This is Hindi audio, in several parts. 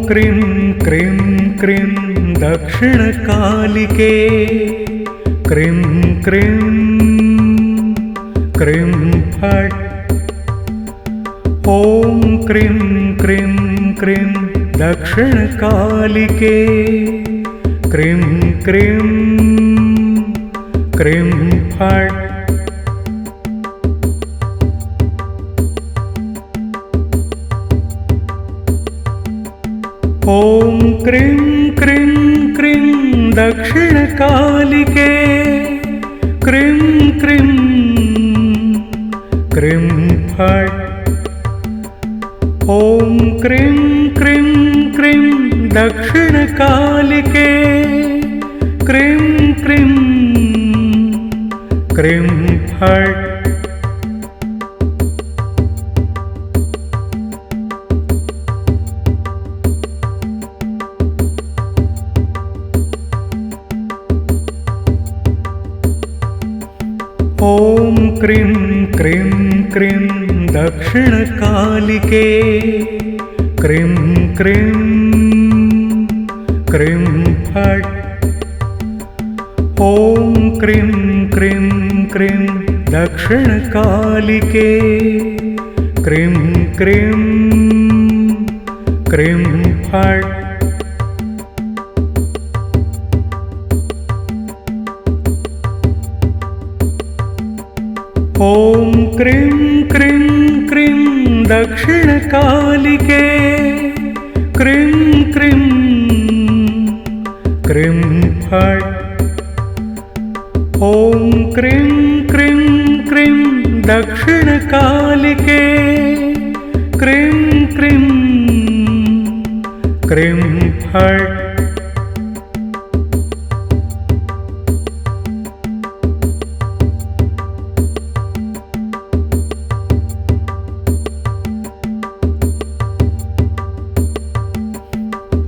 क्रीं क्रीं क्रीं दक्षिणकालिके क्रीं क्रीं क्रीं फट्। ॐ क्रीं क्रीं क्रीं दक्षिणकालिके क्रीं क्रीं क्रीं फट्। ॐ क्रीं क्रीं क्रीं दक्षिणकालिके क्रीं क्रीं क्रीं फट्। ॐ क्रीं क्रीं क्रीं दक्षिणकालिके क्रीं क्रीं क्रीं फट्। ॐ क्रीं क्रीं क्रीं दक्षिणकालिके क्रीं क्रीं क्रीं फट्। ॐ क्रीं क्रीं क्रीं दक्षिणकालिके क्रीं क्रीं क्रीं फट्। ॐ क्रीं क्रीं क्रीं दक्षिणकालिके क्रीं क्रीं क्रीं फट्। ॐ क्रीं क्रीं क्रीं दक्षिणकालिके क्रीं क्रीं क्रीं फट्।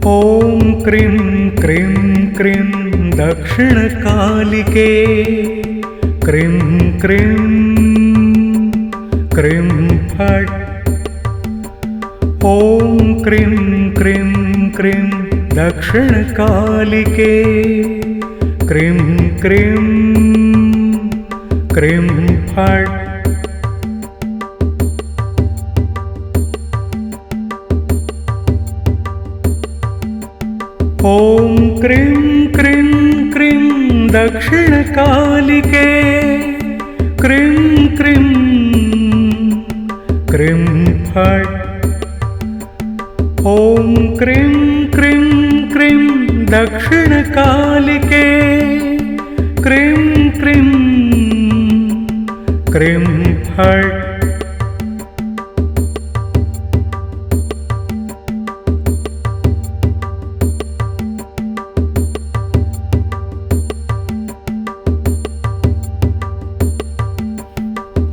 ॐ क्रीं क्रीं क्रीं दक्षिणकालिके क्रीं क्रीं क्रीं फट्। ॐ क्रीं क्रीं क्रीं दक्षिणकालिके क्रीं क्रीं क्रीं फट्। ॐ क्रीं क्रीं क्रीं दक्षिणकालिके क्रीं क्रीं क्रीं फट्। ॐ क्रीं क्रीं क्रीं दक्षिणकालिके क्रीं क्रीं क्रीं फट्।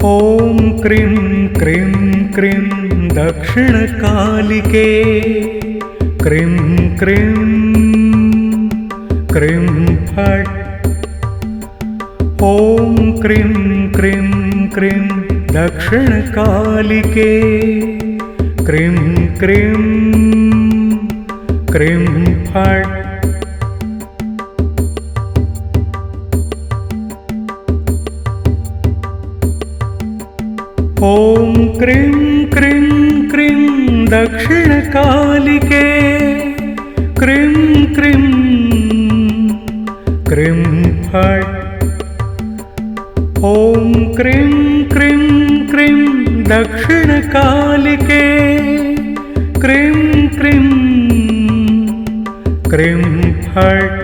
ॐ क्रीं क्रीं क्रीं दक्षिणकालिके क्रीं क्रीं क्रीं फट्। ॐ क्रीं क्रीं क्रीं दक्षिणकालिके क्रीं क्रीं क्रीं फट्। ॐ क्रीं क्रीं क्रीं दक्षिणकालिके क्रीं क्रीं क्रीं फट्। ॐ क्रीं क्रीं क्रीं दक्षिणकालिके क्रीं क्रीं क्रीं फट्।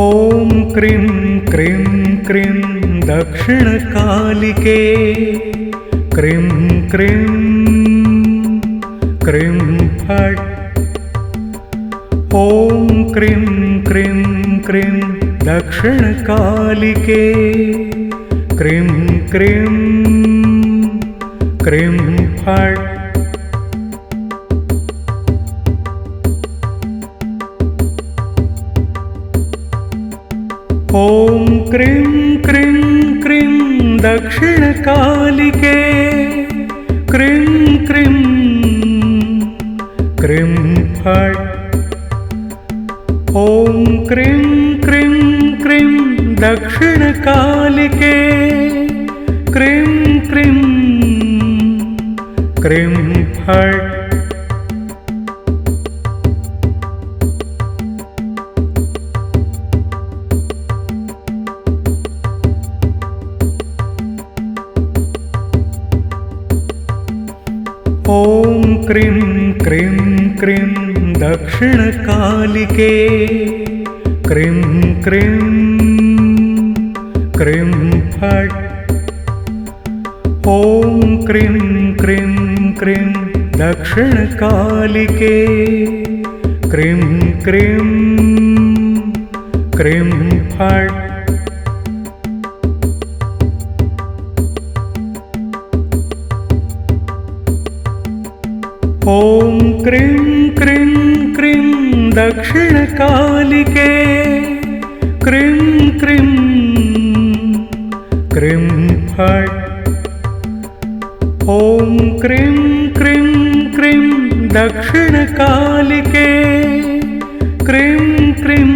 ॐ क्रीं क्रीं क्रीं दक्षिणकालिके क्रीं क्रीं क्रीं फट्। ॐ क्रीं क्रीं क्रीं दक्षिणकालिके क्रीं क्रीं क्रीं फट्। ॐ क्रीं क्रीं क्रीं दक्षिणकालिके क्रीं क्रीं क्रीं फट् ॐ क्रीं क्रीं क्रीं दक्षिणकालिके क्रीं क्रीं क्रीं फट् ॐ क्रीं क्रीं क्रीं दक्षिणकालिके क्रीं क्रीं क्रीं फट् ॐ क्रीं क्रीं क्रीं दक्षिणकालिके क्रीं क्रीं क्रीं फट् ॐ क्रीं क्रीं क्रीं दक्षिणकालिके क्रीं क्रीं क्रीं फट् ॐ क्रीं क्रीं क्रीं दक्षिणकालिके क्रीं क्रीं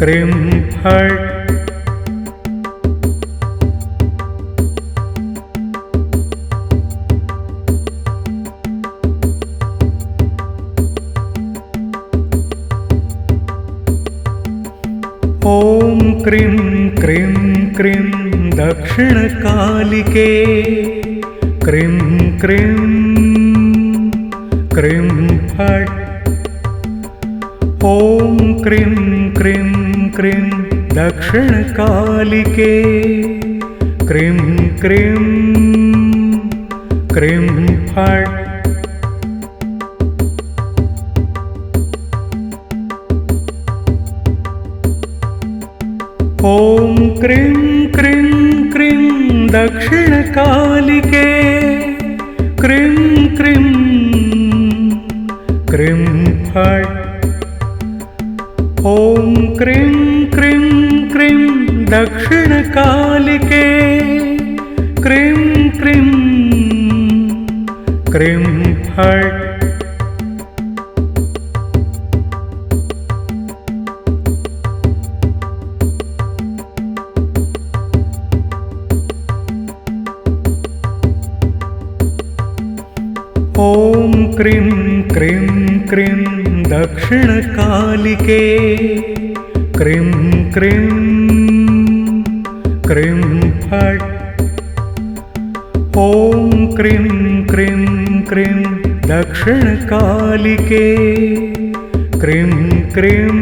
क्रीं फट् ॐ क्रीं क्रीं क्रीं दक्षिणकालिके क्रीं क्रीं क्रीं फट् ॐ क्रीं क्रीं क्रीं दक्षिणकालिके क्रीं क्रीं क्रीं फट् ॐ क्रीं क्रीं क्रीं दक्षिणकालिके क्रीं क्रीं क्रीं फट् ॐ क्रीं क्रीं क्रीं दक्षिणकालिके क्रीं क्रीं क्रीं फट् ॐ क्रीं क्रीं क्रीं दक्षिणकालिके क्रीं क्रीं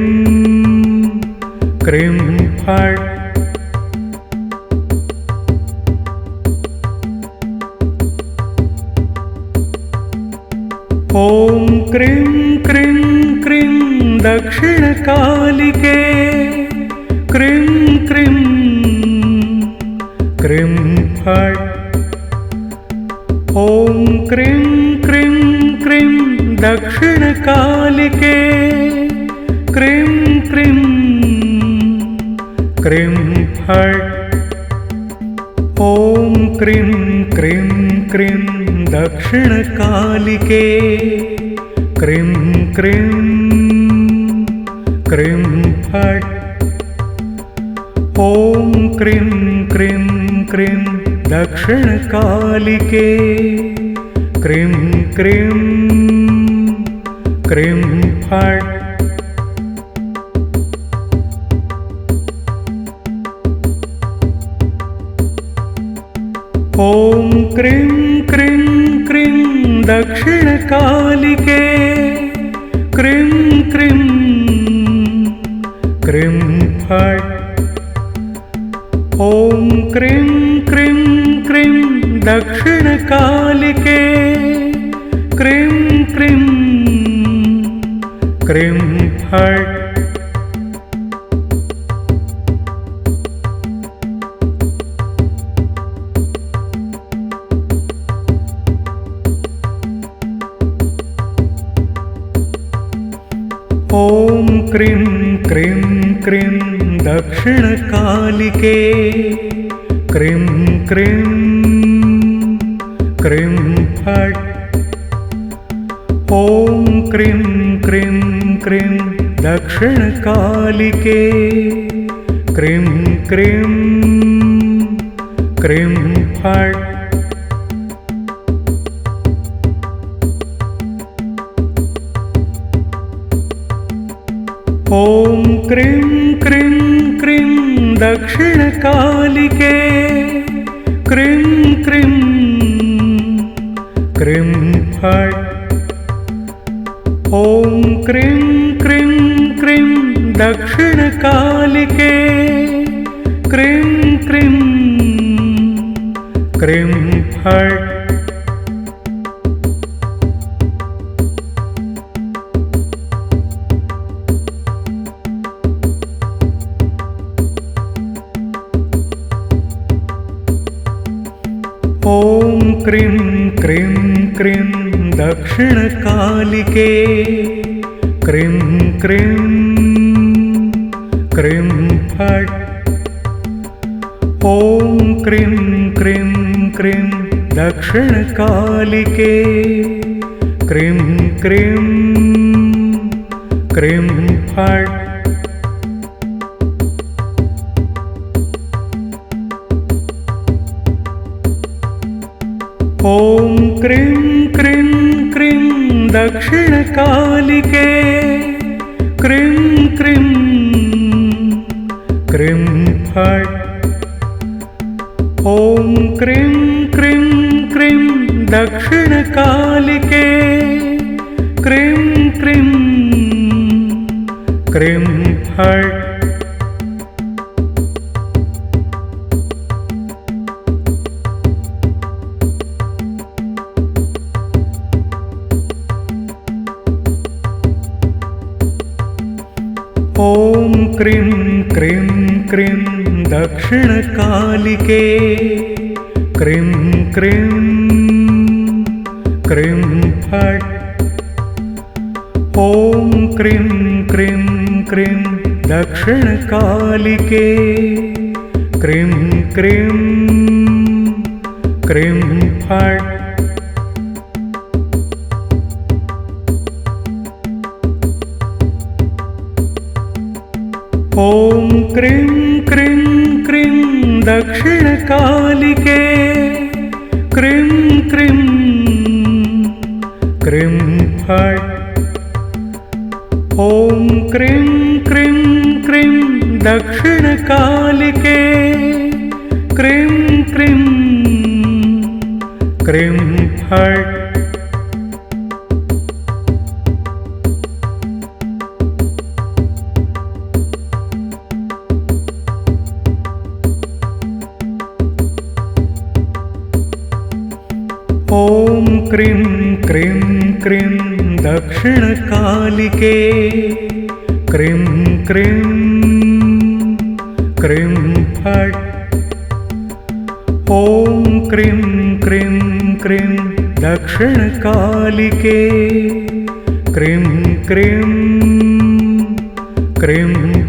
क्रीं फट् ॐ क्रीं क्रीं क्रीं दक्षिणकालिके क्रीं क्रीं क्रीं फट् ॐ क्रीं क्रीं क्रीं दक्षिणकालिके क्रीं क्रीं क्रीं फट् ॐ क्रीं क्रीं क्रीं दक्षिणकालिके क्रीं क्रीं क्रीं फट् ॐ क्रीं क्रीं क्रीं दक्षिणकालिके क्रीं क्रीं क्रीं फट् ॐ क्रीं क्रीं क्रीं दक्षिणकालिके क्रीं क्रीं क्रीं फट् ॐ क्रीं क्रीं क्रीं दक्षिणकालिके क्रीं क्रीं क्रीं फट् ॐ क्रीं क्रीं क्रीं दक्षिणकालिके क्रीं क्रीं क्रीं फट् ॐ क्रीं क्रीं क्रीं दक्षिणकालिके क्रीं क्रीं क्रीं फट् ॐ क्रीं क्रीं क्रीं दक्षिणकालिके क्रीं क्रीं क्रीं फट् ॐ क्रीं क्रीं क्रीं दक्षिणकालिके क्रीं क्रीं क्रीं फट् ॐ क्रीं क्रीं क्रीं दक्षिणकालिके क्रीं क्रीं क्रीं फट् ॐ क्रीं क्रीं क्रीं दक्षिणकालिके क्रीं क्रीं क्रीं फट् ॐ क्रीं क्रीं क्रीं दक्षिणकालिके क्रीं क्रीं क्रीं फट् ॐ क्रीं क्रीं क्रीं दक्षिणकालिके क्रीं क्रीं क्रीं फट् ॐ क्रीं क्रीं क्रीं दक्षिणकालिके क्रीं क्रीं क्रीं फट् ॐ क्रीं क्रीं क्रीं दक्षिणकालिके क्रीं क्रीं क्रीं फट् ॐ क्रीं क्रीं क्रीं दक्षिणकालिके क्रीं क्रीं क्रीं फट् ॐ क्रीं क्रीं क्रीं दक्षिणकालिके क्रीं क्रीं क्रीं फट् ॐ क्रीं क्रीं क्रीं दक्षिणकालिके क्रीं क्रीं क्रीं फट् ॐ क्रीं क्रीं क्रीं दक्षिणकालिके क्रीं क्रीं क्रीं फट् ॐ क्रीं क्रीं क्रीं दक्षिणकालिके क्रीं क्रीं क्रीं